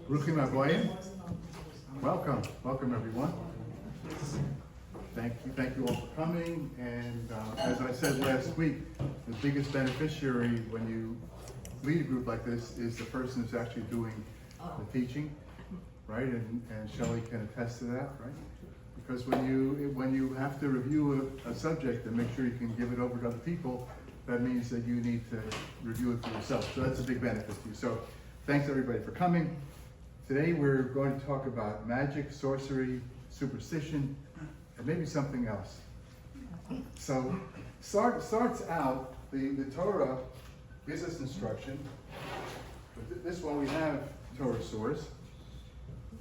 Bruchim Aboyim. Welcome everyone. Thank you all for coming. And as I said last week, the biggest beneficiary when you lead a group like this is the person who's actually doing the teaching, right? And Shelley can attest to that, right? Because when you have to review a subject and make sure you can give it over to other people, that means that you need to review it for yourself. So that's a big benefit to you. So thanks everybody for coming. Today we're going to talk about magic, sorcery, superstition, and maybe something else. So starts out, the Torah gives us instruction. But this one we have Torah source.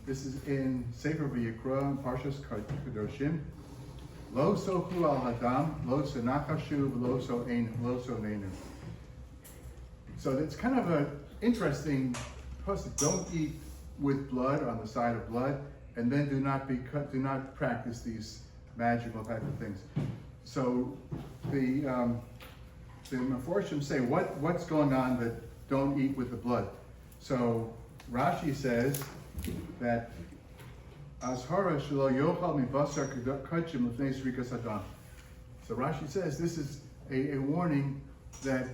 This is in Sefer V'Yikra, Parshas Kedoshim. Lo sochu al hadam, lo senachashu, lo so neinu. So it's kind of an interesting process. Don't eat with blood on the side of blood, and then do not practice these magical type of things. So the Meforshim say what's going on that don't eat with the blood. So Rashi says that Azhara shelo yochal mibasar kachim l'fnei zrikas hadam. So Rashi says this is a warning that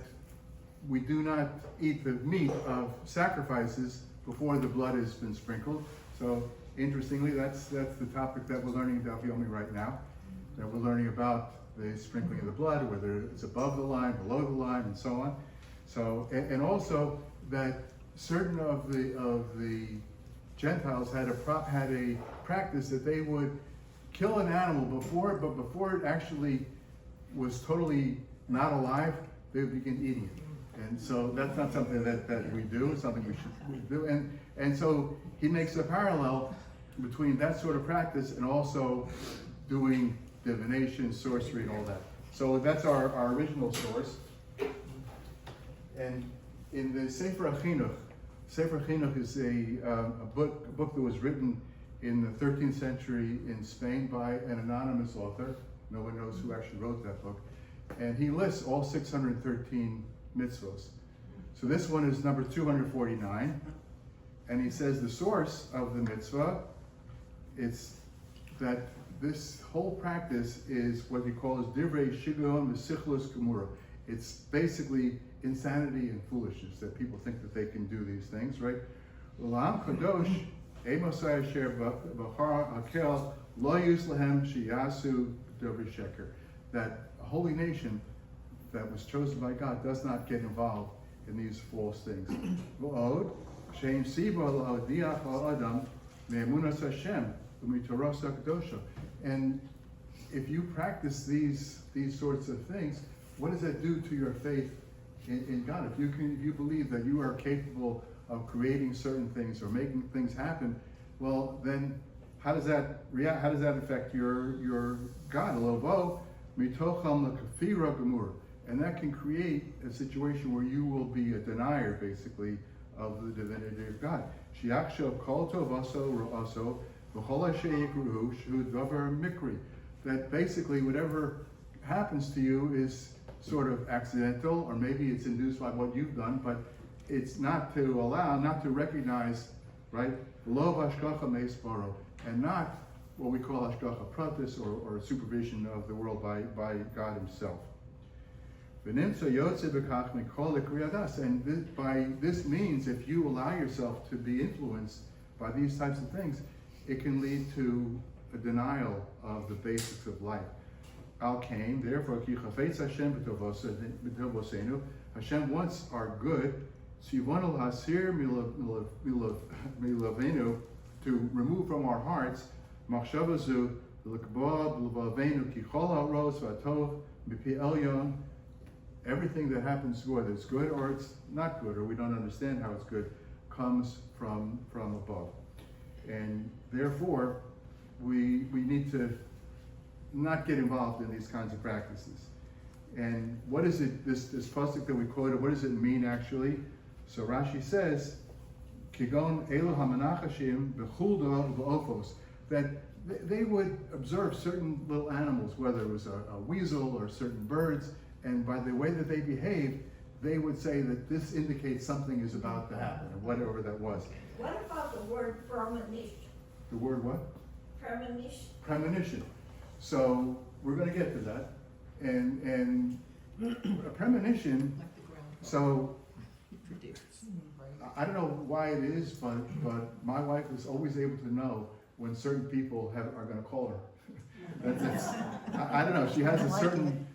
we do not eat the meat of sacrifices before the blood has been sprinkled. So interestingly, that's the topic that we're learning about Yomi right now. That we're learning about the sprinkling of the blood, whether it's above the line, below the line, and so on. So and also that certain of the Gentiles had a practice that they would kill an animal before it actually was totally not alive, they would begin eating it. And so that's not something that we do, it's something we should do. And so he makes a parallel between that sort of practice and also doing divination, sorcery, and all that. So that's our original source. And in the Sefer HaChinuch, Sefer HaChinuch is a book that was written in the 13th century in Spain by an anonymous author. No one knows who actually wrote that book. And he lists all 613 mitzvos. So this one is number 249. And he says the source of the mitzvah, it's that this whole practice is what he calls divrei shigon v'sichlus gemura. It's basically insanity and foolishness that people think that they can do these things, right? L'am kadosh emosai asher b'char hakel lo yuslahem sheyasu dover sheker. That a holy nation that was chosen by God does not get involved in these false things. V'od sheim siba l'hodiach ha'adam me'emunas Hashem u'mitoras ha'kedosha. And if you practice these sorts of things, what does that do to your faith in God? If you believe that you are capable of creating certain things or making things happen, well, then how does that react? How does that affect your God? Lovo mitocham lekafira gemur, and that can create a situation where you will be a denier, basically, of the divinity of God. Shiaksho kol tovaso roaso v'chol sheikruhu shu davar mikri. That basically whatever happens to you is sort of accidental, or maybe it's induced by what you've done, but it's not to recognize, right? Lo hashgacha meisbaro, and not what we call hashgacha pratis, or supervision of the world by God Himself. And by this means, if you allow yourself to be influenced by these types of things, it can lead to a denial of the basics of life. Al Kain, therefore, ki chafetz Hashem b'tovosenu. Hashem wants our good. Tzivonu hasir milavenu, to remove from our hearts machshavazu l'kbod l'vavenu ki chol ha'ros v'atov b'pi elyon. Everything that happens, whether it's good or it's not good, or we don't understand how it's good, comes from above. And therefore, we need to not get involved in these kinds of practices. And what is it, this pasuk that we quoted, what does it mean actually? So Rashi says, Kigon elu hamanachashim b'chulda v'ofos, that they would observe certain little animals, whether it was a weasel or certain birds, and by the way that they behaved, they would say that this indicates something is about to happen, or whatever that was. What about the word premonition? The word what? Premonition. Premonition. So we're going to get to that, and a premonition. So I don't know why it is, but my wife is always able to know when certain people are going to call her. I don't know. She has a certain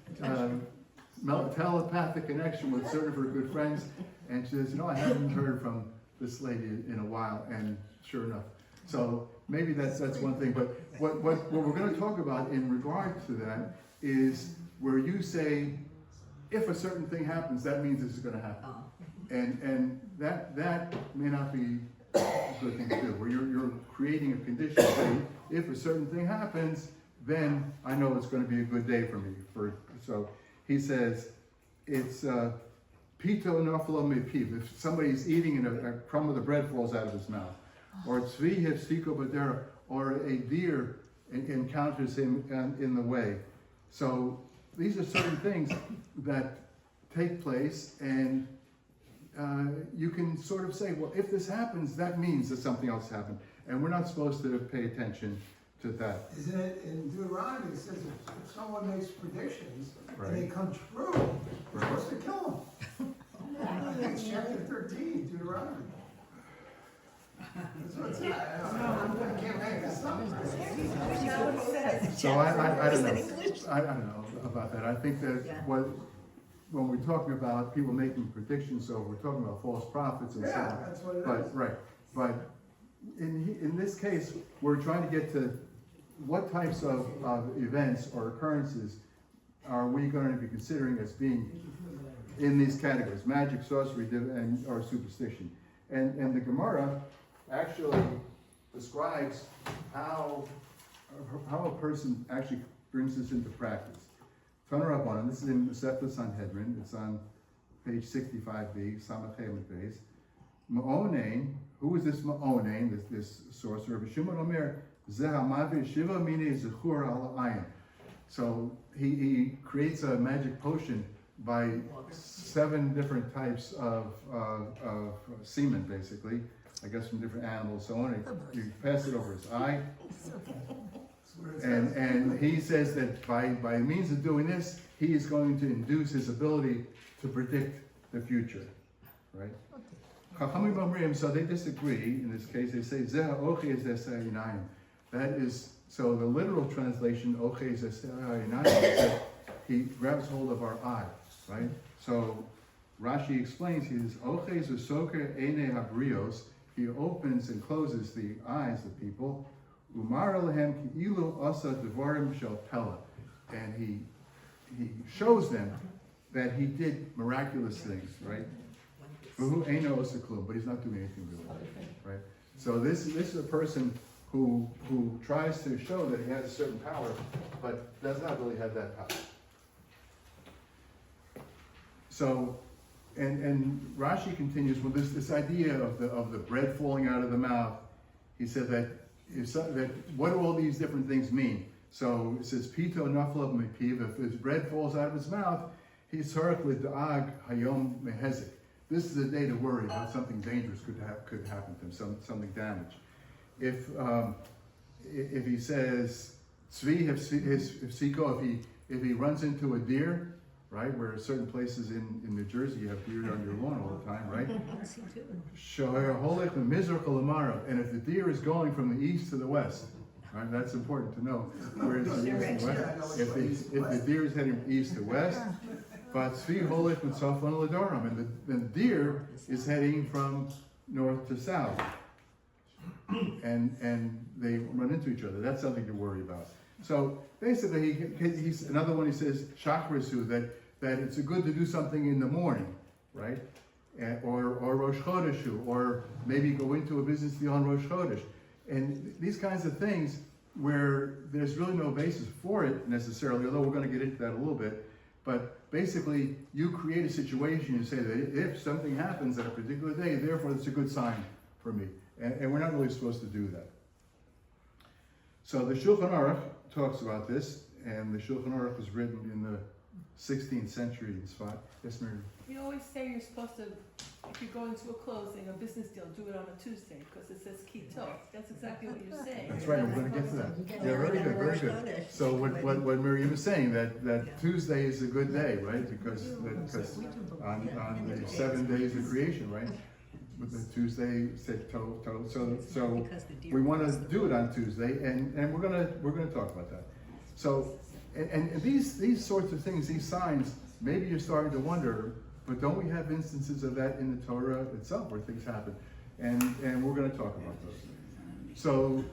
telepathic connection with certain of her good friends, and she says, I haven't heard from this lady in a while, and sure enough. So maybe that's one thing. But what we're going to talk about in regard to that is where you say, if a certain thing happens, that means this is going to happen. And that may not be a good thing to do, where you're creating a condition saying, if a certain thing happens, then I know it's going to be a good day for me. So he says, it's pito naflo mepiv. If somebody's eating and a crumb of the bread falls out of his mouth, or tzvi hefsiko badera, or a deer encounters him in the way. So these are certain things that take place, and you can sort of say, well, if this happens, that means that something else happened, and we're not supposed to pay attention to that. Isn't it in Deuteronomy? It says if someone makes predictions and they come true, you're supposed to kill them. I think it's chapter 13, Deuteronomy. That's what it says. I can't make this up. So I don't know. I don't know about that. I think that when we're talking about people making predictions, so we're talking about false prophets and so on. That's what it is. But right, but in this case, we're trying to get to what types of events or occurrences are we going to be considering as being in these categories: magic, sorcery, or superstition. And the Gemara actually describes how a person actually brings this into practice. Turn up on it. This is in the Sefer Sanhedrin. It's on page 65b, Samachem Beis. Ma'onein. Who is this Ma'onein? This sorcerer. V'Shimon Omer Zeh Hamavi Shiva Mine Zechur Al Ayin. So he creates a magic potion by 7 different types of semen, basically, I guess from different animals, so on. You pass it over his eye, and he says that by means of doing this, he is going to induce his ability to predict the future, right? Chachamim Omrim, so they disagree in this case. They say Zeh Oche Zeh Yinayim. That is, so the literal translation Oche Zeh Yinayim is that he grabs hold of our eye, right? So Rashi explains, he says, Oches usoker ene habrios, he opens and closes the eyes of people, umar alehem ki'ilu asa devarim shel pella, and he shows them that he did miraculous things, right? But he's not doing anything really, right? So this is a person who tries to show that he has a certain power, but does not really have that power. So, and Rashi continues with this idea of the bread falling out of the mouth. He said that what do all these different things mean? So it says pito nafla mepiv. If his bread falls out of his mouth, he's hark with da'ag hayom mehezik. This is a day to worry about something dangerous could happen to him, something damage. If he says tzvi hefsiko, if he runs into a deer, right, where certain places in New Jersey you have deer on your lawn all the time, right? And if the deer is going from the east to the west, right, that's important to know. Where is the east and west? If the deer is heading east to west, but and the deer is heading from north to south, and they run into each other. That's something to worry about. So basically, he's another one. He says shachrisu, that it's good to do something in the morning, right? Or Rosh Chodeshu, or maybe go into a business deal on Rosh Chodesh, and these kinds of things where there's really no basis for it necessarily. Although we're going to get into that a little bit. But basically, you create a situation, you say that if something happens at a particular day, therefore it's a good sign for me. And we're not really supposed to do that. So the Shulchan Aruch talks about this, and the Shulchan Aruch was written in the 16th century spot. Yes, Mary? We always say you're supposed to, if you're going to a closing, a business deal, do it on a Tuesday, because it says Kito. That's exactly what you're saying. That's right, we're gonna get to that. Yeah, very good, very good. So what Miriam is saying, that Tuesday is a good day, right? Because on the 7 days of creation, right? With the Tuesday, so we wanna do it on Tuesday, and we're gonna talk about that. So, and these sorts of things, these signs, maybe you're starting to wonder, but don't we have instances of that in the Torah itself where things happen? And we're going to talk about those. So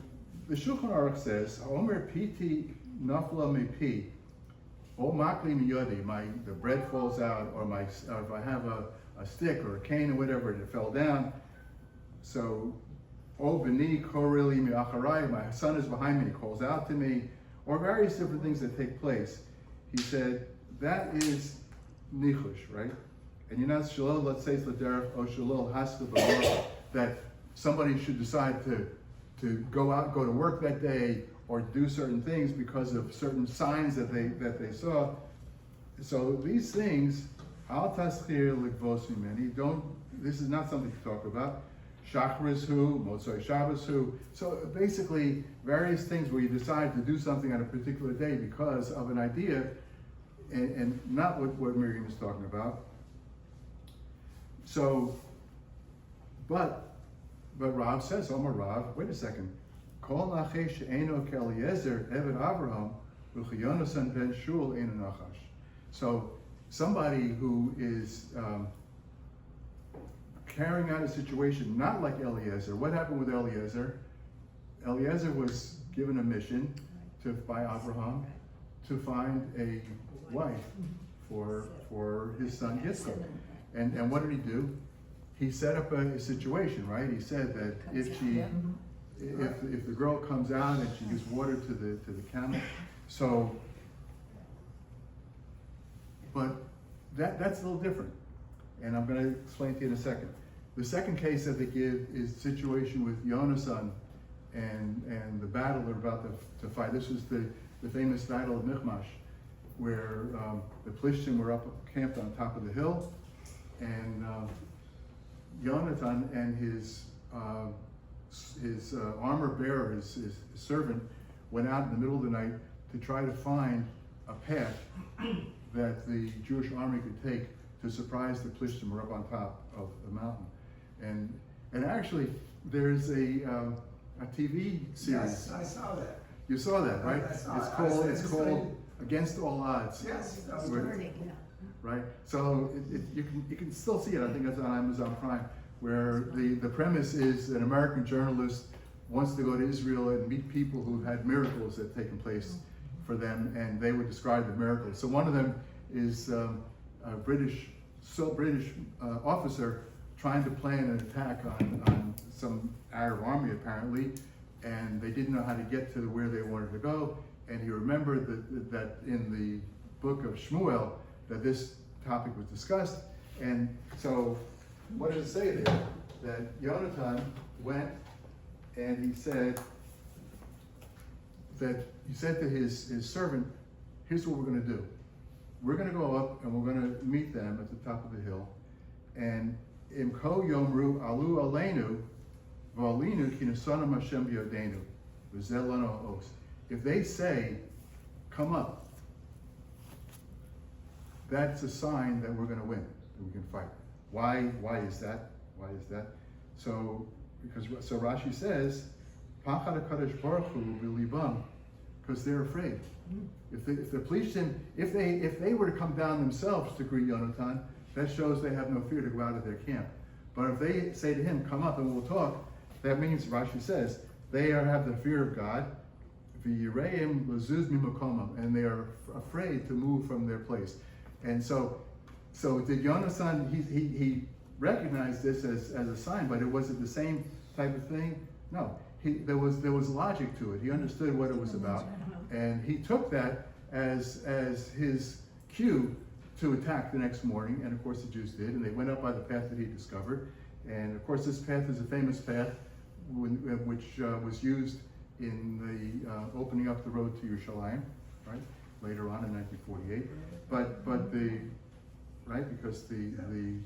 the Shulchan Aruch says, Omer piti nafla mepi, o makli miyodi, the bread falls out, or if I have a stick or a cane or whatever, and it fell down. So, o b'ni korili mi'acharai, my son is behind me, he calls out to me, or various different things that take place. He said, that is nichush, right? And you're not shalol, let's say it's l'derech, or shalol haskel b'morah, that somebody should decide to go to work that day or do certain things because of certain signs that they saw. So these things, al taschir l'kvos mimeni, this is not something to talk about. Shachris hu, Motzei Shabbos hu. So basically, various things where you decide to do something on a particular day because of an idea, and not what Miriam is talking about. So, but Rav says, Omar Rav, wait a second. Kol nachesh she'eno k'Eliezer Eved Avraham v'chiyonasan ben Shul eino nachash. So somebody who is carrying out a situation not like Eliezer. What happened with Eliezer? Eliezer was given a mission by Abraham to find a wife for his son Yitzchak. And what did he do? He set up a situation, right? He said that if the girl comes out and she gives water to the camel, so, but that's a little different. And I'm going to explain to you in a second. The second case that they give is the situation with Yonasan and the battle they're about to fight. This was the famous battle of Michmash, where the Plishtim were camped on top of the hill, and Yonatan and his armor bearer, his servant, went out in the middle of the night to try to find a path that the Jewish army could take to surprise the Plishtim were up on top of the mountain. And actually, there's a TV series. Yes, I saw that. You saw that, right? It's called Against All Odds. Yes, that was great. Right? So you can still see it. I think it's on Amazon Prime, where the premise is an American journalist wants to go to Israel and meet people who had miracles that had taken place for them, and they would describe the miracles. So one of them is a British officer trying to plan an attack on some Arab army apparently, and they didn't know how to get to where they wanted to go. And he remembered that in the book of Shmuel that this topic was discussed. And so what does it say there? That Yonatan went and he said to his servant, here's what we're going to do. We're going to go up and we're going to meet them at the top of the hill. And Imko Yomru Alu Aleinu V'alinu Kinasana Hashem B'Yodenu V'Zelano Os. If they say, come up, that's a sign that we're going to win, that we can fight. Why is that? Why is that? So Rashi says, Pachad HaKadosh Baruch Hu B'Libam, because they're afraid. If the Plishtim, if they were to come down themselves to greet Yonatan, that shows they have no fear to go out of their camp. But if they say to him, come up and we'll talk, that means, Rashi says, they have the fear of God, V'yireim l'zuz mimakomam, and they are afraid to move from their place. And so did Yonasan, he recognized this as a sign, but it wasn't the same type of thing? No, there was logic to it. He understood what it was about, and he took that as his cue to attack the next morning, and of course the Jews did, and they went up by the path that he discovered. And of course this path is a famous path which was used in the opening up the road to Yerushalayim, right? later on in 1948. But because the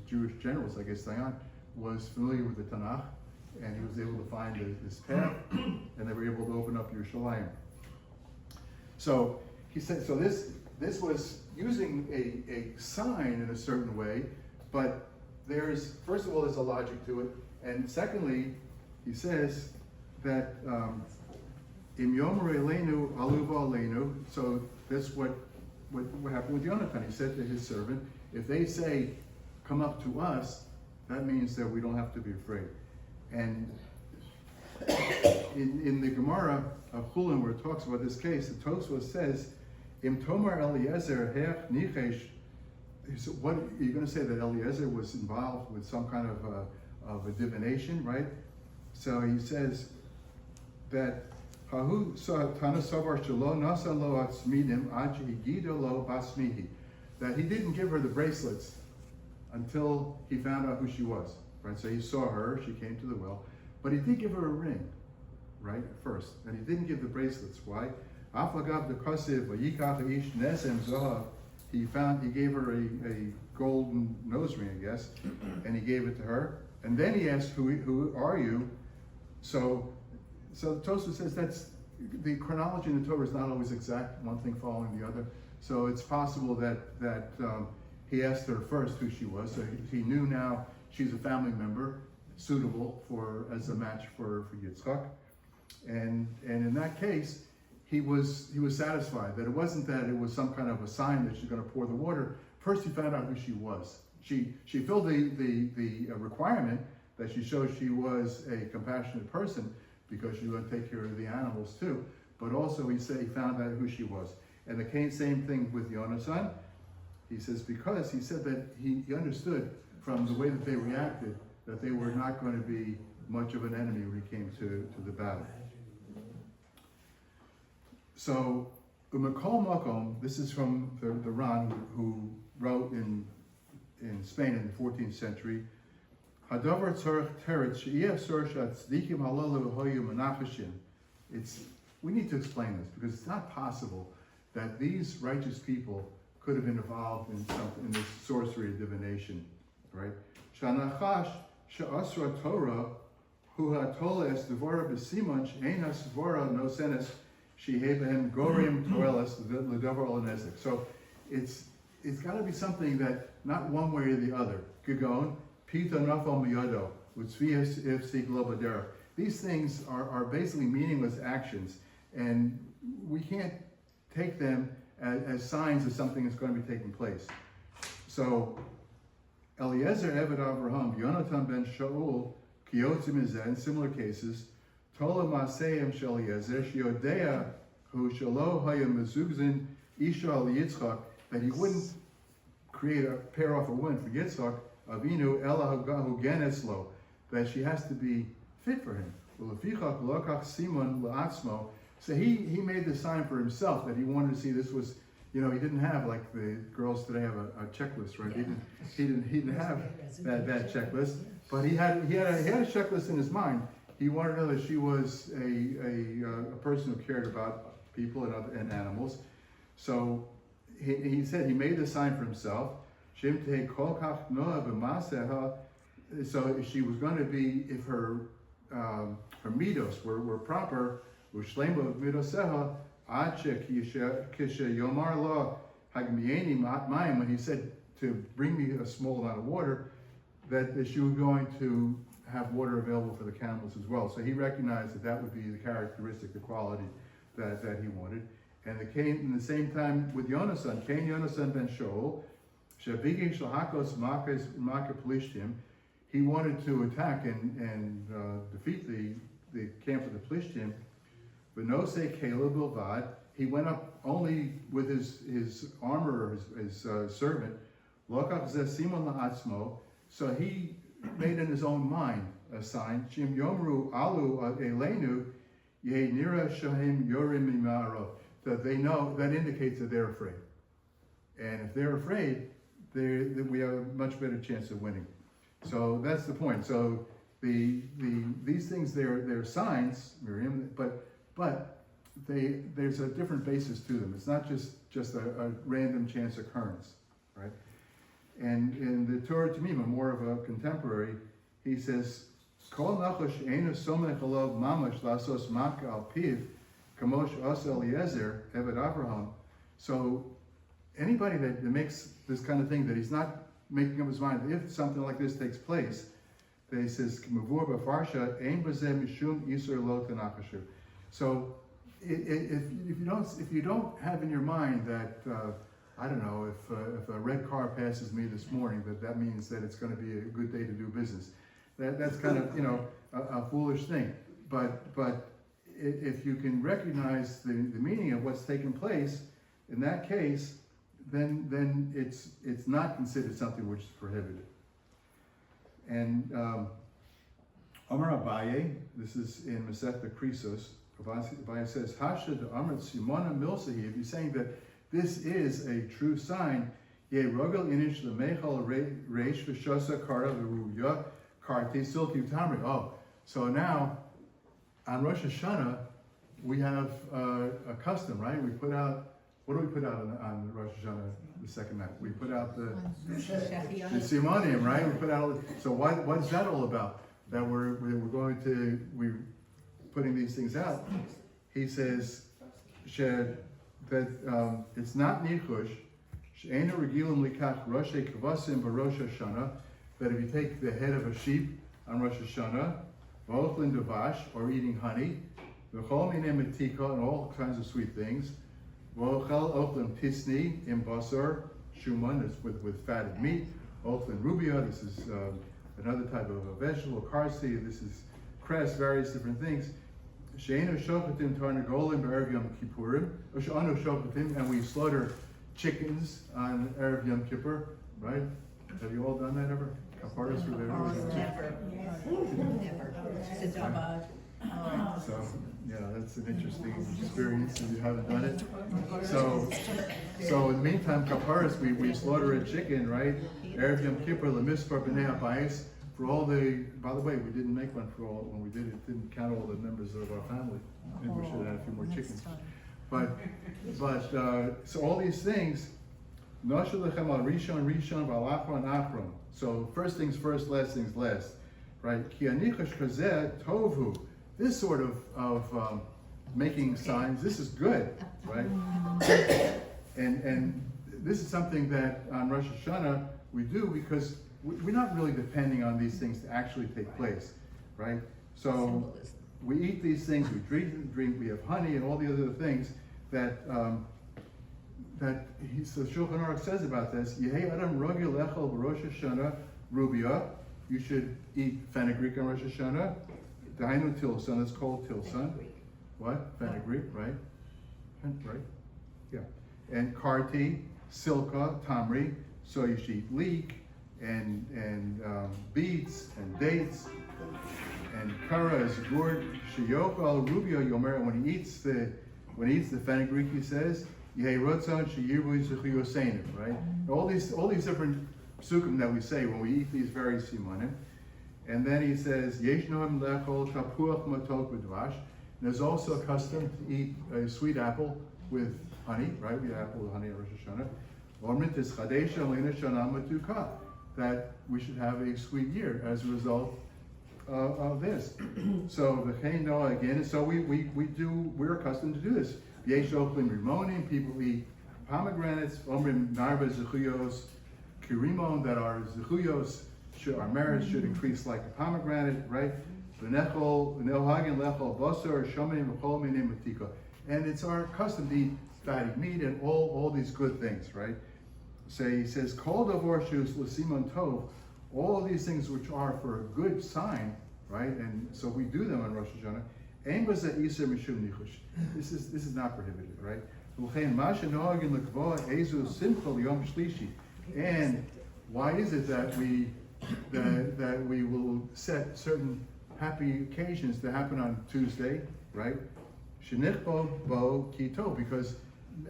Jewish generals, I guess Dayan, was familiar with the Tanakh, and he was able to find this path, and they were able to open up Yerushalayim. So he said, so this was using a sign in a certain way, but first of all, there's a logic to it, and secondly, he says that Im Yomer Eleinu Aluva Aleinu. So that's what happened with Yonatan. He said to his servant, if they say, "Come up to us," that means that we don't have to be afraid. And in the Gemara of Chulin, where it talks about this case, the Tosfos says, "Im Tomar Eliezer hech nichesh." So what are you going to say, that Eliezer was involved with some kind of a divination, right? So he says that Hahu Tana Savar Shelo Nasa Lo Atzmidim Ad Shehigido Lo Basmihi, that he didn't give her the bracelets until he found out who she was, right? So he saw her, she came to the well, but he did give her a ring, right, at first, and he didn't give the bracelets. Why? Aflagav the Kosiv Vayikach Ish Nesem Zohav. He gave her a golden nose ring, I guess, and he gave it to her. And then he asked, who are you? So the Tosfos says that's the chronology in the Torah is not always exact, one thing following the other. So it's possible that he asked her first who she was. So he knew now she's a family member, suitable as a match for Yitzchak. And in that case, he was satisfied that it wasn't that it was some kind of a sign that she's going to pour the water. First, he found out who she was. She filled the requirement that she showed she was a compassionate person because she was going to take care of the animals too. But also, he found out who she was. And the same thing with Yonasan. He says because he said that he understood from the way that they reacted that they were not going to be much of an enemy when it came to the battle. So, Umakol Makom, this is from the Ran, who wrote in Spain in the 14th century. Hadavar tzarech teretz she'iev sorshat tzdikim halalu hoyu menachashim. We need to explain this because it's not possible that these righteous people could have been involved in this sorcery and divination, right? Shanachash she'asra Torah hu hatola es devora b'simon she'ein hasvora no senes she'hebehem gorim toelas l'davar olanezik. So it's got to be something that not one way or the other. Gagon pita nafal miyado utzvias ifsik lobadera. These things are basically meaningless actions, and we can't take them as signs of something that's going to be taking place. So, Eliezer Eved Avraham, Yonatan ben Shaul, Kiyotzim Izeh, in similar cases, Tola Maseim Shel Eliezer, Shiodea, who Shalo Hayam Mezugzin, Isha al Yitzchak, that he wouldn't pair off a woman for Yitzchak, Avinu Ela Hu Geneslo, that she has to be fit for him. Ulefichach Lokach Simon La'atzmo. So he made the sign for himself that he wanted to see. This was, he didn't have like the girls today have a checklist, right? He didn't have that checklist, but he had a checklist in his mind. He wanted to know that she was a person who cared about people and animals. So he said he made the sign for himself. So she was going to be, if her midos were proper. When he said to bring me a small amount of water, that she was going to have water available for the camels as well. So he recognized that would be the characteristic, the quality that he wanted. And in the same time with Yonasan, Cain Yonasan ben Shaul, he wanted to attack and defeat the camp of the Plishtim. But no say Caleb Bilvad, he went up only with his armor, his servant. Lokach zeh Simon la'atzmo. So he made in his own mind a sign. Shim yomru alu elenu ye nira shahim yorim imaro. That they know, that indicates that they're afraid. And if they're afraid, we have a much better chance of winning. So that's the point. So these things, they're signs, Miriam, but there's a different basis to them. It's not just a random chance occurrence, right? And in the Torah Tamima, more of a contemporary, he says, Kol nachash einu somech alav mamash lasos maka al piv, kamosh as Eliezer, Eved Abraham. So anybody that makes this kind of thing, that he's not making up his mind, if something like this takes place, that he says, K'mavur b'farsha, ein b'zeh mishum isur lo tanachashu. So if you don't have in your mind that, I don't know, if a red car passes me this morning, that means that it's going to be a good day to do business. That's kind of, a foolish thing. But if you can recognize the meaning of what's taken place, in that case, then it's not considered something which is prohibited. And Amar Abaye, this is in Masechta Krisos, Abaye says, Hasha de Amr Simona Milsahi, if you're saying that this is a true sign, Ye Rogel Inish Lemechal Reish Vishosa Kara Leruya Karti Silki Tamri. Oh, so now on Rosh Hashanah we have a custom, right? We put out, what do we put out on Rosh Hashanah the second night? We put out the Simonim, right? We put out, so what is that all about? That we're putting these things out. He says that it's not nichush, she'ena regilim likach roshe kavasim b'Rosh Hashanah, that if you take the head of a sheep on Rosh Hashanah, v'ochlin devash, or eating honey, v'chol minei metika, and all kinds of sweet things, v'ochel ochlin tisni im basar shuman, that's with fatted meat, ochlin rubia, this is another type of a vegetable, karsi, this is cress, various different things. She'enu shopatim tarnagolim b'erev Yom Kippurim, or she'anu shopatim, and we slaughter chickens on Erev Yom Kippur, right? Have you all done that ever? Kaparas for their Never. So, yeah, that's an interesting experience if you haven't done it. So in the meantime, kaparas, we slaughter a chicken, right? Erev Yom Kippur, lemispar b'nei habayis, for all the, by the way, we didn't make one for all, when we did it, didn't count all the members of our family. Maybe we should have had a few more chickens. But so all these things, Noshalechem al Rishon, V'alachron, Achron. So first things first, last things last, right? Ki anichash kazeh tovu. This sort of making signs, this is good, right? And this is something that on Rosh Hashanah we do because we're not really depending on these things to actually take place, right? So we eat these things, we drink, we have honey and all the other things that the Shulchan Aruch says about this. Yehei adam rogel lechol b'Rosh Hashanah rubia. You should eat fenugreek on Rosh Hashanah. Dainu tilson, it's called tilson. What? Fenugreek, right? Right? Yeah. And karti, silka, tamri. So you should eat leek and beets and dates and kara is gourd. Sheyok al rubia yomer. When he eats the fenugreek, he says, Yehei rotzon sheyiru zechu yoseinu. Right? All these different psukim that we say when we eat these very simonim. And then he says, Yesh nohem lechol tapuach matok b'dvash. There's also a custom to eat a sweet apple with honey, right? We eat apple with honey at Rosh Hashanah. Omrit is chadesha lina shana matuka. That we should have a sweet year as a result of this. So v'chein noah again. So we're accustomed to do this. Yesh ochlin rimonim. People eat pomegranates. Omrim narva zechuyos kirimon, that our zechuyos, our marriage should increase like a pomegranate, right? And it's our custom to eat fatty meat and all these good things, right? So he says, Kol davor shus l'simon tov, all of these things which are for a good sign, right? And so we do them on Rosh Hashanah. Ein b'zeh iser mishum nichush. This is not prohibited, right? And why is it that we will set certain happy occasions to happen on Tuesday, right? Shenichbo bo kito, because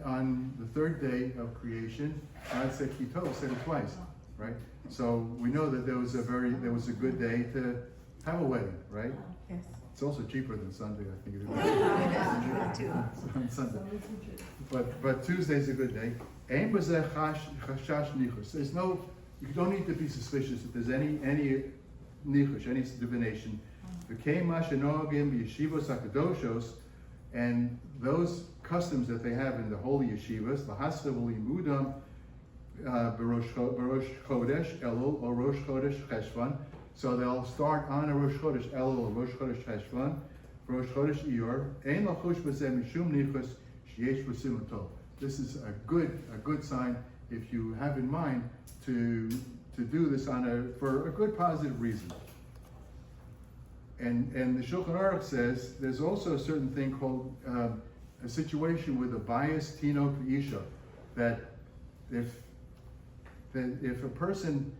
on the third day of creation, God said kito, said it twice, right? So we know that there was a good day to have a wedding, right? Yes. It's also cheaper than Sunday, I think it is. On Sunday. But Tuesday's a good day. Ein b'zeh chashash nichus. There's no, you don't need to be suspicious if there's any nichush, any divination. V'kein ma shenogim b'yeshivos hakadoshos, and those customs that they have in the holy yeshivas, l'hascha v'limudam b'rosh chodesh elul or rosh chodesh cheshvan. So they'll start on a rosh chodesh elul or rosh chodesh cheshvan, rosh chodesh iyur. Ein lachush b'zeh mishum nichus sheyesh b'simon tov. This is a good sign if you have in mind to do this for a good positive reason. And the Shulchan Aruch says there's also a certain thing called a situation with a bias tinok isha, that if a person,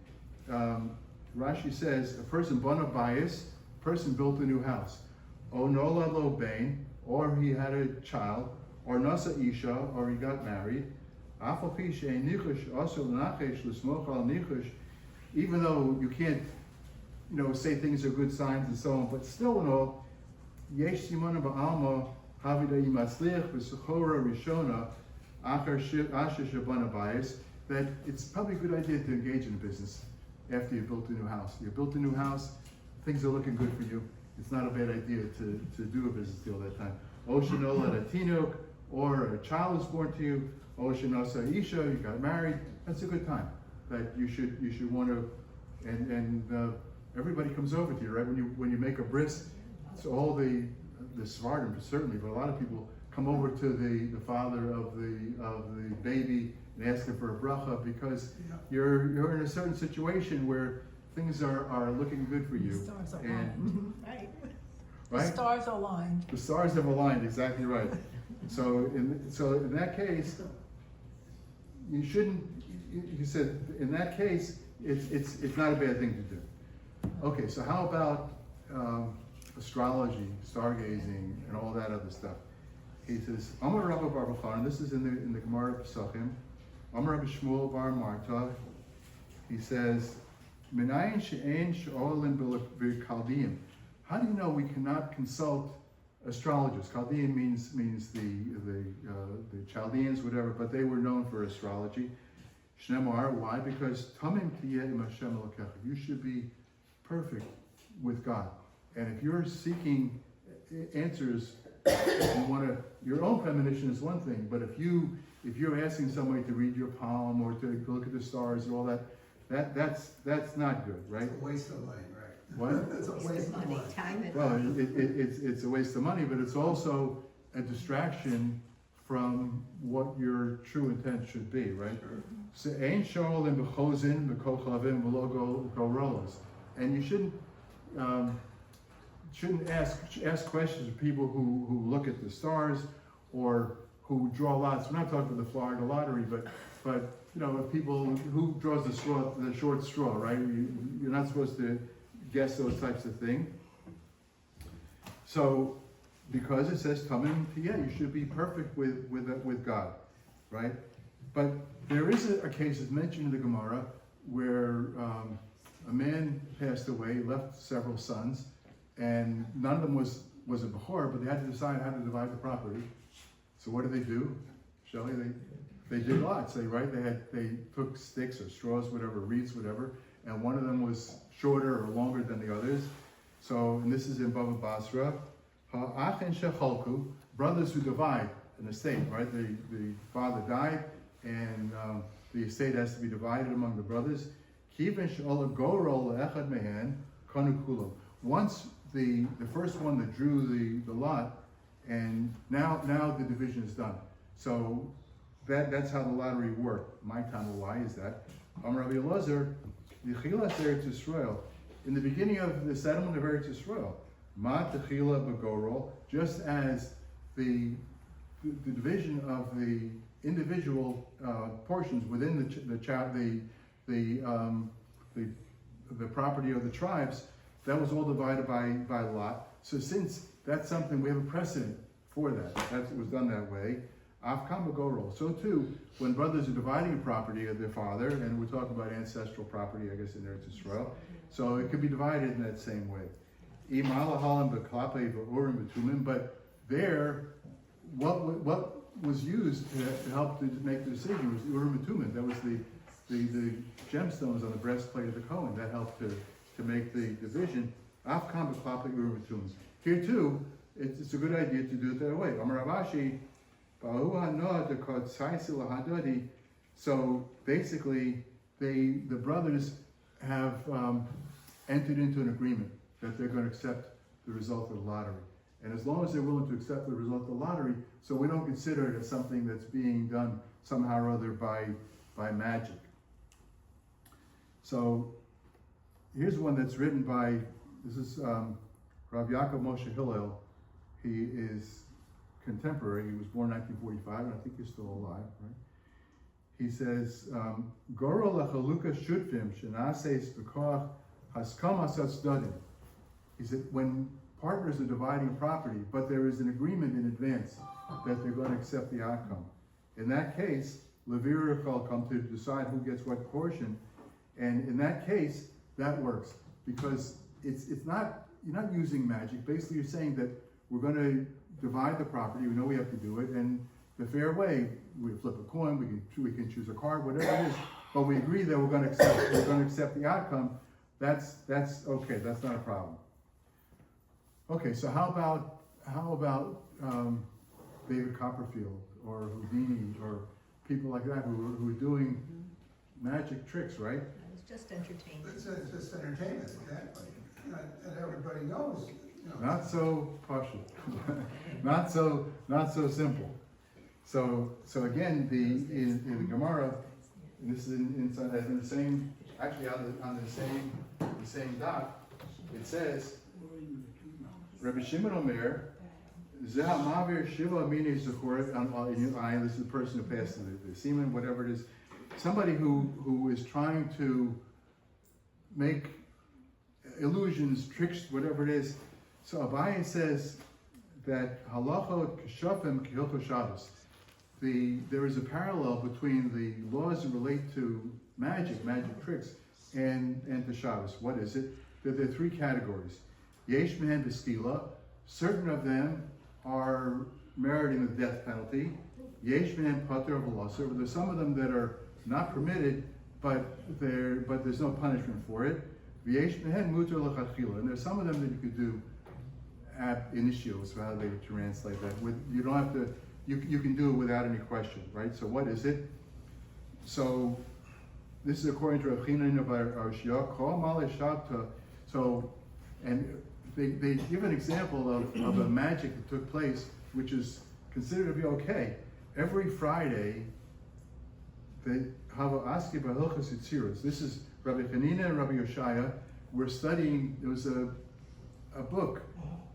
Rashi says, a person bought a bias, person built a new house, o nola lo bain, or he had a child, or nasa isha, or he got married, even though you can't, say things are good signs and so on, but still in all, yesh simona ba'alma havida yimatzliach v'sechora rishona achar asher shabana bayis, that it's probably a good idea to engage in a business after you built a new house. You built a new house, things are looking good for you. It's not a bad idea to do a business deal that time. Oshanola latinok, or a child was born to you. Oshanasa isha, you got married. That's a good time that you should want to, and everybody comes over to you, right? When you make a bris, so all the Svardim certainly, but a lot of people come over to the father of the baby and ask him for a bracha because you're in a certain situation where things are looking good for you. The stars are aligned. Right. Right? The stars are aligned. The stars have aligned, exactly right. So in that case, you shouldn't. You said in that case, it's not a bad thing to do. Okay, so how about astrology, stargazing, and all that other stuff? He says, Amar Rabba Bar B'chan, and this is in the Gemara of Pesachim. Amar Rabbi Shmuel Bar Marta. He says, Minayin she'en she'olin b'Chaldeim. How do you know we cannot consult astrologers? Chaldean means the Chaldeans, whatever, but they were known for astrology. Shnemar, why? Because Tamim tiyeh im Hashem Elokecha. You should be perfect with God. And if you're seeking answers, your own premonition is one thing, but if you're asking somebody to read your palm or to look at the stars and all that's not good, right? It's a waste of money, right? What? It's a waste of money. Well, it's a waste of money, but it's also a distraction from what your true intent should be, right? So, ein shol in b'chozin b'kochavim v'lo go rollers, and you shouldn't ask questions of people who look at the stars or who draw lots. We're not talking about the Florida lottery, but if people who draws the short straw, right? You're not supposed to guess those types of things. So, because it says Tamim Tiyeh, you should be perfect with God, right? But there is a case that's mentioned in the Gemara where a man passed away, left several sons, and none of them was a Bechor, but they had to decide how to divide the property. So what do? Shelley, they did lots. They took sticks or straws, whatever, reeds, whatever, and one of them was shorter or longer than the others. So, and this is in Bava Basra. Ha'achin shechalku, brothers who divide an estate, right? The father died, and the estate has to be divided among the brothers. Kivin she'olah gorol le'echad mehen kanu kulam. Once the first one that drew the lot, and now the division is done. So that's how the lottery worked. My time, why is that? Amar Rabbi Elazar, Yechilas Eretz Yisrael. In the beginning of the settlement of Eretz Yisrael, Ma Techila Begorol, just as the division of the individual portions within the property of the tribes, that was all divided by lot. So since that's something, we have a precedent for that. It was done that way. Afkam Begorol. So too, when brothers are dividing a property of their father, and we're talking about ancestral property, I guess, in Eretz Yisrael, so it could be divided in that same way. but there, what was used to help to make the decision was Urim and Tumim. That was the gemstones on the breastplate of the Kohen that helped to make the division. Here too, it's a good idea to do it that way. So basically, the brothers have entered into an agreement that they're going to accept the result of the lottery. And as long as they're willing to accept the result of the lottery, so we don't consider it as something that's being done somehow or other by magic. So here's one that's written by, this is Rav Yaakov Moshe Hillel. He is contemporary. He was born in 1945, and I think he's still alive, right? He says, Goro lachaluka shutfim shenases b'koach haskama satzdadim. He said, when partners are dividing property, but there is an agreement in advance that they're going to accept the outcome. In that case, Levira will come to decide who gets what portion, and in that case, that works because it's not, you're not using magic. Basically, you're saying that we're going to divide the property. We know we have to do it, and the fair way, we flip a coin, we can choose a card, whatever it is, but we agree that we're going to accept the outcome. That's okay. That's not a problem. Okay, so how about David Copperfield or Houdini or people like that who are doing magic tricks, right? It's just entertainment. It's just entertainment, exactly. And everybody knows, Not so partial, not so simple. So again, in the Gemara, and this is inside in the same, actually on the same dot, it says, Rabbi Shimon Omer, Zeh Mavir Shiva Mini Zuchoret in your eye. This is the person who passed the semen, whatever it is. Somebody who is trying to make illusions, tricks, whatever it is. So Abaye says that Halacha K'shafim K'hilcho Shabbos. There is a parallel between the laws that relate to magic tricks, and to Shabbos. What is it? There are three categories. Yesh mehen b'stila. Certain of them are meriting the death penalty. Yesh mehen pater v'lasser. There's some of them that are not permitted, but there's no punishment for it. Yesh mehen muter l'chadchila. And there's some of them that you could do ab initio, is how they translate that. You don't have to. You can do it without any question, right? So what is it? So this is according to Rav Chinan of Arshia. Kol malei shabta. So, and they give an example of a magic that took place, which is considered to be okay. Every Friday, they have a aski b'hilchos yitziros. This is Rabbi Hanina and Rabbi Yoshaya. We're studying. There was a book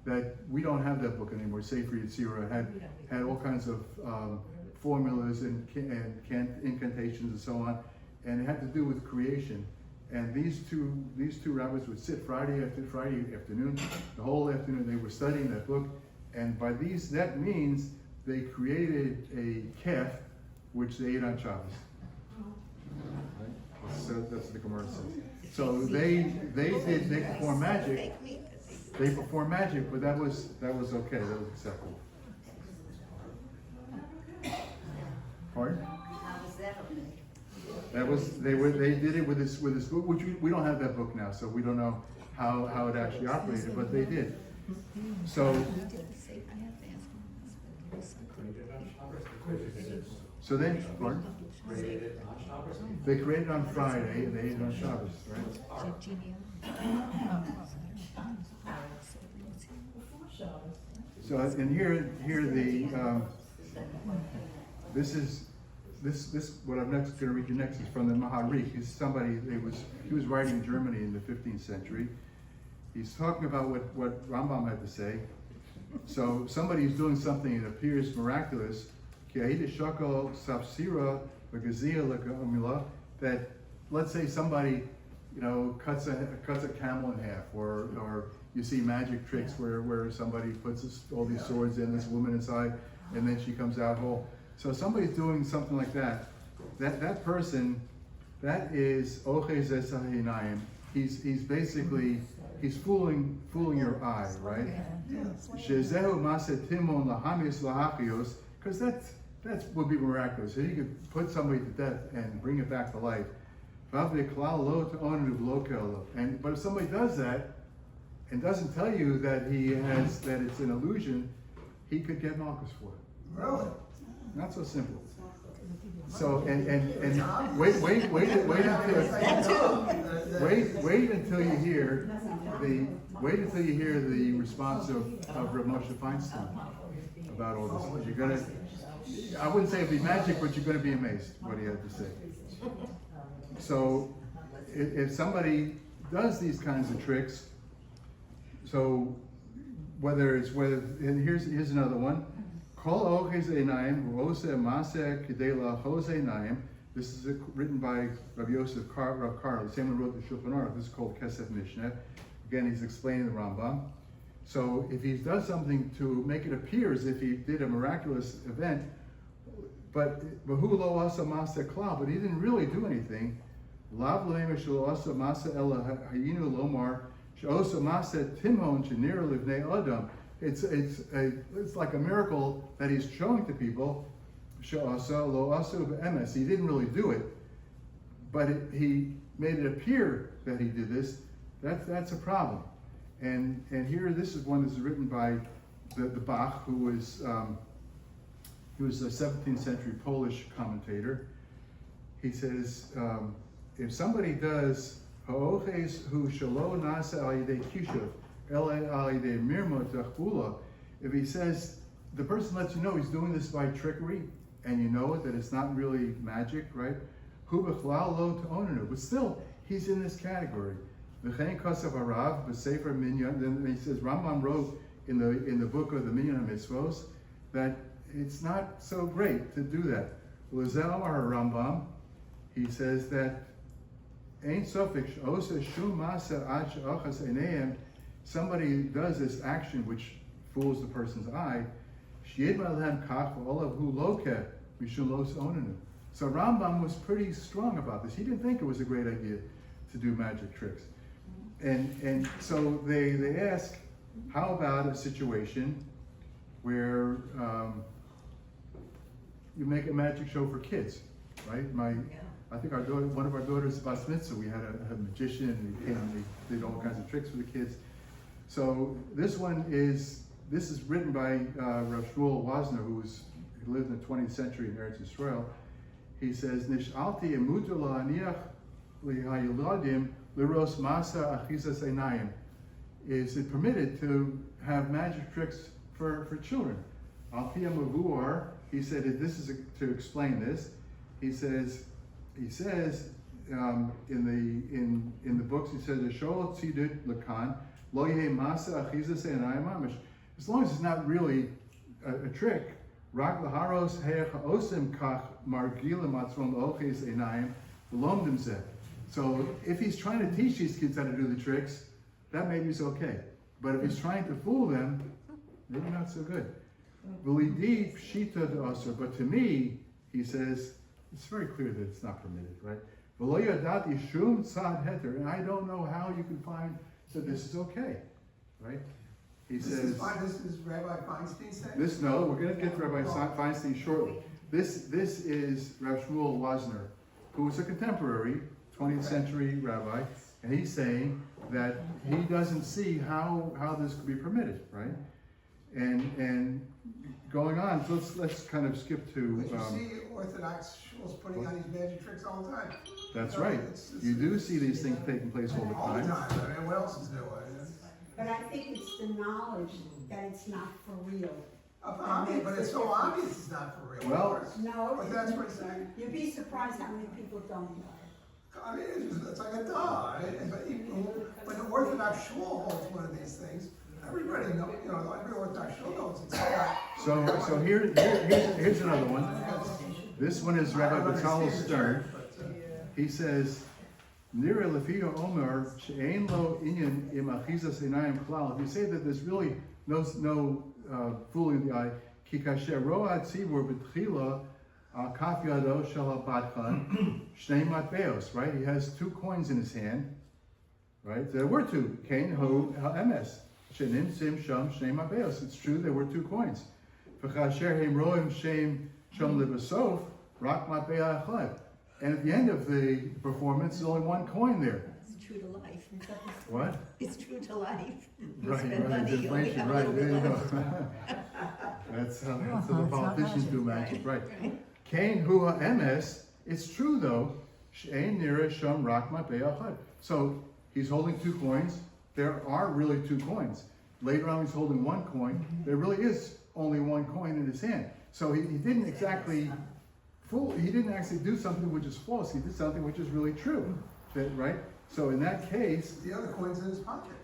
that we don't have that book anymore. Sefer Yitzira had all kinds of formulas and incantations and so on, and it had to do with creation. And these two rabbis would sit Friday afternoon, the whole afternoon they were studying that book, and by that means they created a calf which they ate on Shabbos. Right? So that's what the Gemara says. So they perform magic. They perform magic, but that was okay. That was acceptable. Pardon? How was that okay? That was they did it with this book, which we don't have that book now, so we don't know how it actually operated, but they did. So then, pardon? They created it on Friday and they ate it on Shabbos, right? So and here this what I'm going to read you next is from the Maharik. He's somebody he was writing in Germany in the 15th century. He's talking about what Rambam had to say. So somebody is doing something that appears miraculous. That let's say somebody cuts a camel in half, or you see magic tricks where somebody puts all these swords in this woman inside, and then she comes out whole. So somebody's doing something like that. That person, that is Oche Zesahinayim. He's basically he's fooling your eye, right? Shezehu masa timon lahamis lahachios, because that would be miraculous. So he could put somebody to death and bring it back to life. But if somebody does that and doesn't tell you that it's an illusion, he could get malchus for it. Really? Not so simple. So and wait until you hear the response of Rav Moshe Feinstein about all this. You're gonna, I wouldn't say it'd be magic, but you're gonna be amazed what he had to say. So if somebody does these kinds of tricks, so and here's another one. This is written by Rav Yosef Rav Karl, the same one who wrote the Shulchan Aruch. This is called Chesed Mishneh. Again, he's explaining the Rambam. So if he does something to make it appear as if he did a miraculous event, but he didn't really do anything. It's like a miracle that he's showing to people. He didn't really do it, but he made it appear that he did this. That's a problem. And here, this is one that's written by the Bach, who was he was a 17th century Polish commentator. He says, if somebody does if he says, the person lets you know he's doing this by trickery, and you know it, that it's not really magic, right? But still, he's in this category. Then he says, Rambam wrote in the book of the Minyan HaMitzvos that it's not so great to do that. Rambam, he says that somebody does this action which fools the person's eye. So Rambam was pretty strong about this. He didn't think it was a great idea to do magic tricks. And so they ask, how about a situation where you make a magic show for kids, right? I think one of our daughters, Bas Mitzvah, we had a magician, and he came and they did all kinds of tricks for the kids. So this is written by Rav Shmuel Wozner, who lived in the 20th century in Eretz Yisrael. He says, Nish'alti emutu la'aniach li'hayuladim liros masa achizas einayim. Is it permitted to have magic tricks for children? Al pi ha'mavuar, he said, this is to explain this. He says in the books, he says, Shol tzidut lakan lo yeh masa achizas einayim mamish. As long as it's not really a trick, rak laharos he'ech ha'osim kach margilim atzvom oches einayim v'lomdim zeh. So if he's trying to teach these kids how to do the tricks, that maybe is okay. But if he's trying to fool them, maybe not so good. V'lidi pshita d'asur. But to me, he says, it's very clear that it's not permitted, right? V'lo yadati shum tzad heter. And I don't know how you can find that this is okay, right? He says, this is Rabbi Feinstein saying? We're going to get to Rabbi Feinstein shortly. This is Rav Shmuel Wozner, who was a contemporary 20th century rabbi, and he's saying that he doesn't see how this could be permitted, right? And going on, so let's kind of skip to. But you see Orthodox schools putting on these magic tricks all the time. That's right. You do see these things taking place all the All the time. time. I mean, what else is new? But I think it's the knowledge that it's not for real. But it's so obvious it's not for real. Well, of course. No. But that's what he's saying. You'd be surprised how many people don't know. I mean, it's like a duh. But when the Orthodox shul holds one of these things, everybody knows, every Orthodox shul knows it's not. So here's another one. This one is Rabbi Batal Stern. He says, Nira lefiyo omer she'ein lo inyan im achizas einayim klal. If you say that there's really no fooling the eye, ki kasher roa tzibur b'tchila kaf yado shel habatchan shnei matbeos. Right? He has 2 coins in his hand, right? There were two. Kain Ho Ms. Shenim Sim Sham Shnei Mabeos. It's true, there were 2 coins. V'chasher Heim Roim Shem Sham Lebesof Rak Mabea Echad. And at the end of the performance, there's only 1 coin there. It's true to life. What? It's true to life. You Right, spend right, money, you only inflation, have a right, little there bit you go. left. That's how It's the not politicians magic, do magic, right? right. Kain Hua MS, it's true though, She'ein Nira Sham Rak Mabea Echad. So he's holding 2 coins, there are really 2 coins. Later on he's holding 1 coin, there really is only 1 coin in his hand. So he didn't exactly he didn't actually do something which is false, he did something which is really true, right? So in that case, The other coin's in his pocket.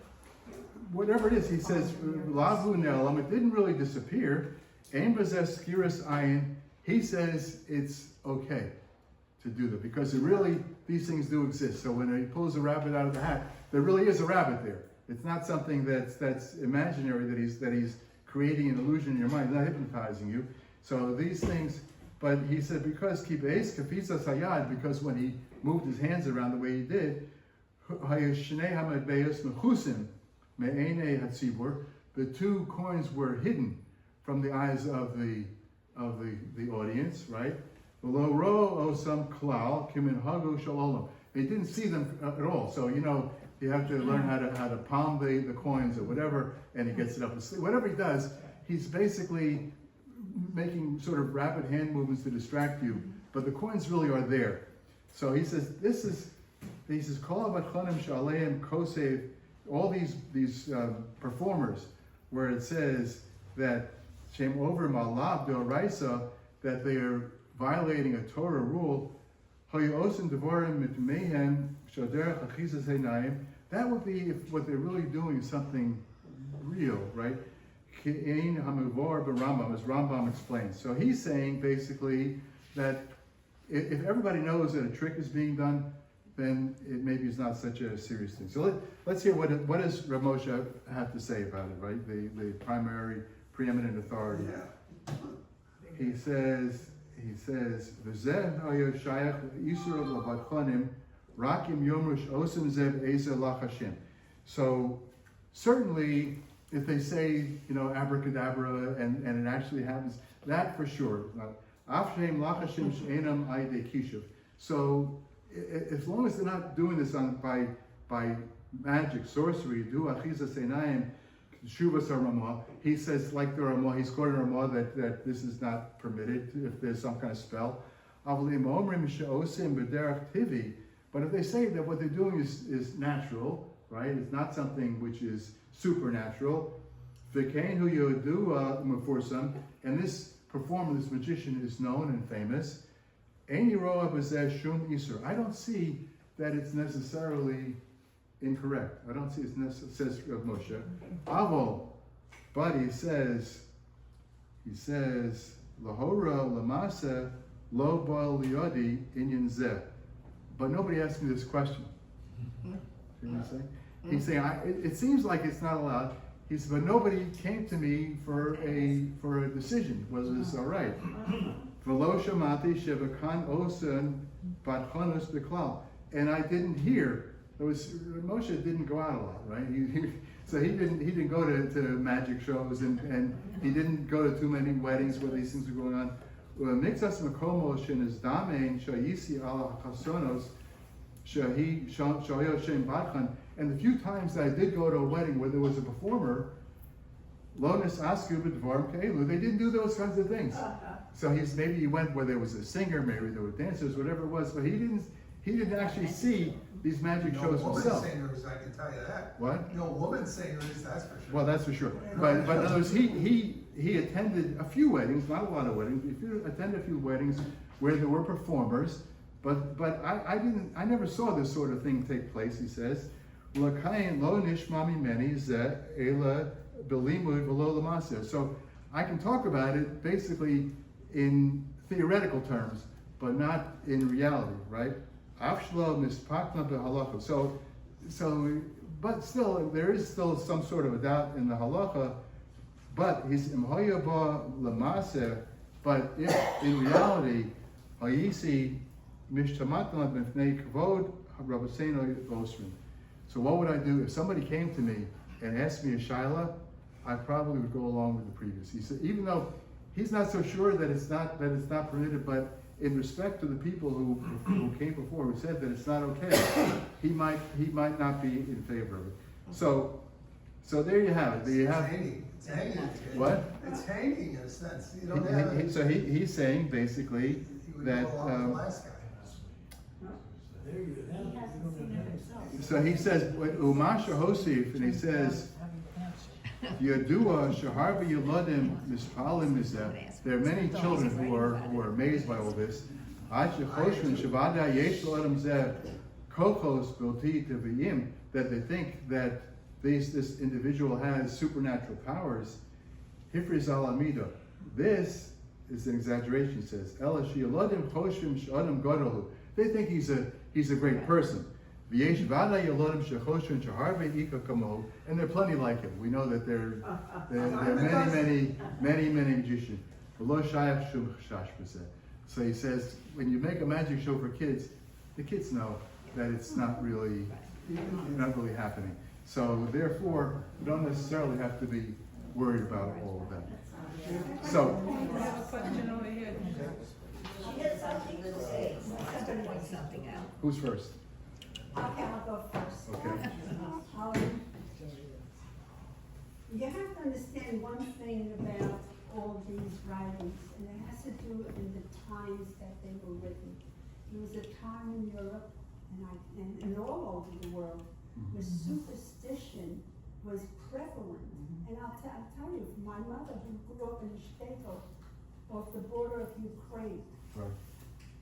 whatever it is, he says, Lavu Ne'elam, it didn't really disappear. Ein Bazeh Skiras Ayin, he says it's okay to do that because these things do exist. So when he pulls a rabbit out of the hat, there really is a rabbit there. It's not something that's imaginary that he's creating an illusion in your mind, not hypnotizing you. So these things, but he said because Kibeis Kafisa Sayad, because when he moved his hands around the way he did, the 2 coins were hidden from the eyes of the audience, right? They didn't see them at all. So you have to learn how to palm the coins or whatever, and he gets it up. Whatever he does, he's basically making sort of rapid hand movements to distract you, but the coins really are there. So he says Kol HaBatchanim Sha'aleim Kosev, all these performers, where it says that Shem Over Malab D'Oraisa, that they are violating a Torah rule, Hoyosim Devarim Mitmehem Shaderech Achizas Einayim, that would be if what they're really doing is something real, right? Ke'ein Hamavar B'Rambam, as Rambam explains. So he's saying basically that if everybody knows that a trick is being done, then it maybe is not such a serious thing. So let's hear what does Rav Moshe have to say about it, right? The primary preeminent authority. Yeah. He says, V'zeh hayo shayach Yisur l'batchanim rakim yomrush osim zev eza lachashim. So certainly, if they say abracadabra and it actually happens, that for sure. Afshem lachashim she'enam aydei kishuv. So as long as they're not doing this by magic, sorcery, do achizas einayim, shuvas Ramah. He says, like the Ramah, he's quoting Ramah that this is not permitted if there's some kind of spell. But if they say that what they're doing is natural, right? It's not something which is supernatural. And this performer, this magician, is known and famous. I don't see that it's necessarily incorrect. I don't see it's necessary, says Rav Moshe. Avol, but he says, Lahora Lamasa Lo Bal Liodi Inyan Zeh. But nobody asked me this question. He's saying, it seems like it's not allowed. He said, but nobody came to me for a decision, whether this is all right. And I didn't hear. Moshe didn't go out a lot, right? So he didn't go to magic shows and he didn't go to too many weddings where these things were going on. And the few times that I did go to a wedding where there was a performer, they didn't do those kinds of things. So maybe he went where there was a singer, maybe there were dancers, whatever it was, but he didn't actually see these magic shows himself. No woman singers, I can tell you that. What? No woman singers, that's for sure. Well, that's for sure. But in other words, he attended a few weddings, not a lot of weddings. He attended a few weddings where there were performers, but I never saw this sort of thing take place. He says, so I can talk about it basically in theoretical terms, but not in reality, right? So, but still, there is still some sort of a doubt in the halacha. But he's but if in reality, So what would I do if somebody came to me and asked me a shaila? I probably would go along with the previous. He said, even though he's not so sure that it's not permitted, but in respect to the people who came before, who said that it's not okay, he might not be in favor of it. So there you have it. There you have It's hanging. what? It's hanging in a sense. You don't have. So he's saying basically He would that. go along with the last guy. He hasn't seen it himself. So he says, Umasha Hosif, and he says, Yadua Shaharba Yuladim Mispalim Mizeh. There are many children who are amazed by all this. That they think that this individual has supernatural powers. Hifriz Alamida. This is an exaggeration, it says. They think he's a great person. And there are plenty like him. We know that there are many magicians. So he says, when you make a magic show for kids, the kids know that it's not really happening. So therefore, you don't necessarily have to be worried about all of that. So, We have a question over here. She has something to say. Somebody point something out. who's first? Okay, I'll go first. Okay. You have to understand one thing about all these writings, and it has to do in the times that they were written. There was a time in Europe and all over the world where superstition was prevalent. And I'll tell you, my mother, who grew up in Shtetl, off the border of Ukraine, Right.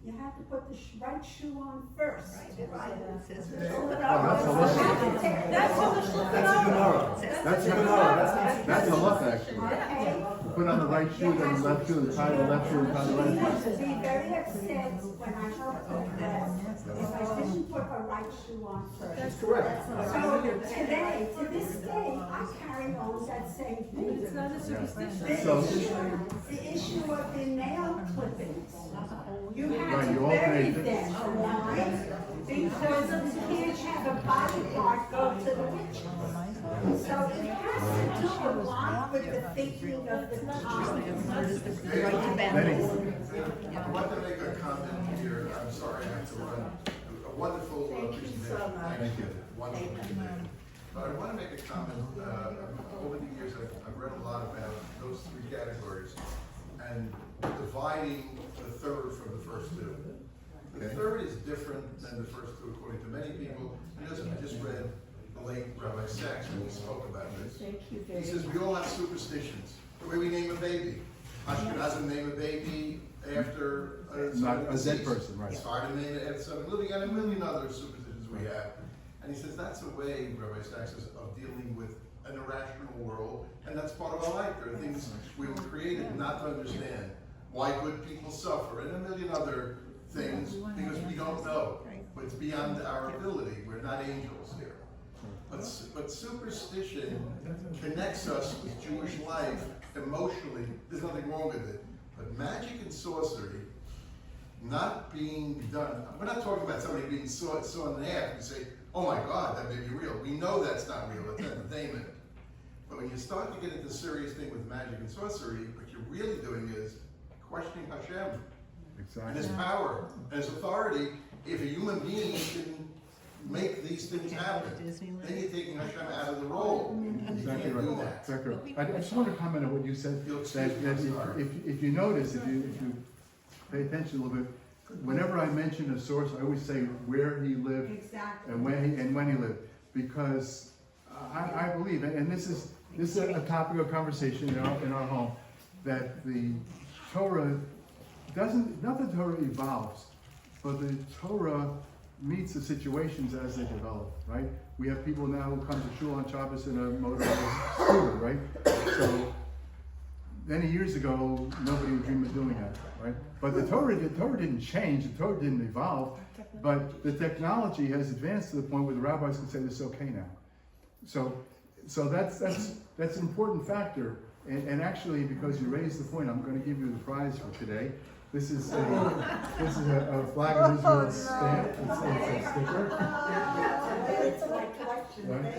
you have to put the right shoe on first. Right, it says- That's That's what the Shulchan That's a Gemara. That's halacha actually. Okay. You put on the right shoe, then the left shoe, and tie the left shoe, and tie the She right used shoe. to be very upset when I helped her dress, if I didn't put her right shoe on first. That's correct. So today, to this day, I carry on that same thing. It's not a superstition. The issue of the nail clippings, you have Right, to you bury alternate them, right? Because you can't have a body part go to the witch. So it has to do a lot with the thinking of the time. Lenny. I want to make a comment here, I'm sorry I have to run. A wonderful presentation. Thank you. Wonderful presentation. But I want to make a comment, over the years, I've read a lot about those three categories and dividing the third from the first two. The third is different than the first two according to many people. I just read the late Rabbi Sachs when he spoke about this. He says we all have superstitions. The way we name a baby. Ashkenazim name a baby after Not a dead deceased. person, right. Sephardim name it after someone living, and a million other superstitions we have. And he says that's a way, Rabbi Sachs says, of dealing with an irrational world, and that's part of our life. There are things we were created not to understand. Why good people suffer, and a million other things, because we don't know. But it's beyond our ability. We're not angels here. But superstition connects us with Jewish life emotionally. There's nothing wrong with it. But magic and sorcery, not being done. We're not talking about somebody being sawn in half and say, oh my God, that may be real. We know that's not real. It's entertainment. But when you start to get into serious thing with magic and sorcery, what you're really doing is questioning Hashem and His power and His authority. If a human being can make these things happen, then you're taking Hashem out of the role. Exactly You can't do right. that. Exactly right. I just want to comment on what you said. You'll That excuse me, I'm sorry. if you notice, if you pay attention a little bit, whenever I mention a source, I always say where he lived Exactly. and when he lived, because I believe, and this is a topic of conversation in our home, that the Torah not the Torah evolves, but the Torah meets the situations as they develop, right? We have people now who come to shul on Shabbos in a motorized scooter, right? So many years ago, nobody would dream of doing that, right? But the Torah didn't change, the Torah didn't evolve, but the technology has advanced to the point where the rabbis can say this is okay now. So that's an important factor. And actually, because you raised the point, I'm going to give you the prize for today. This is a flag of Israel stamp, it's a sticker. Right?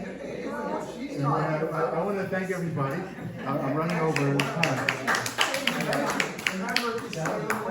She's And talking I want to thank everybody. I'm running over time. Remember to say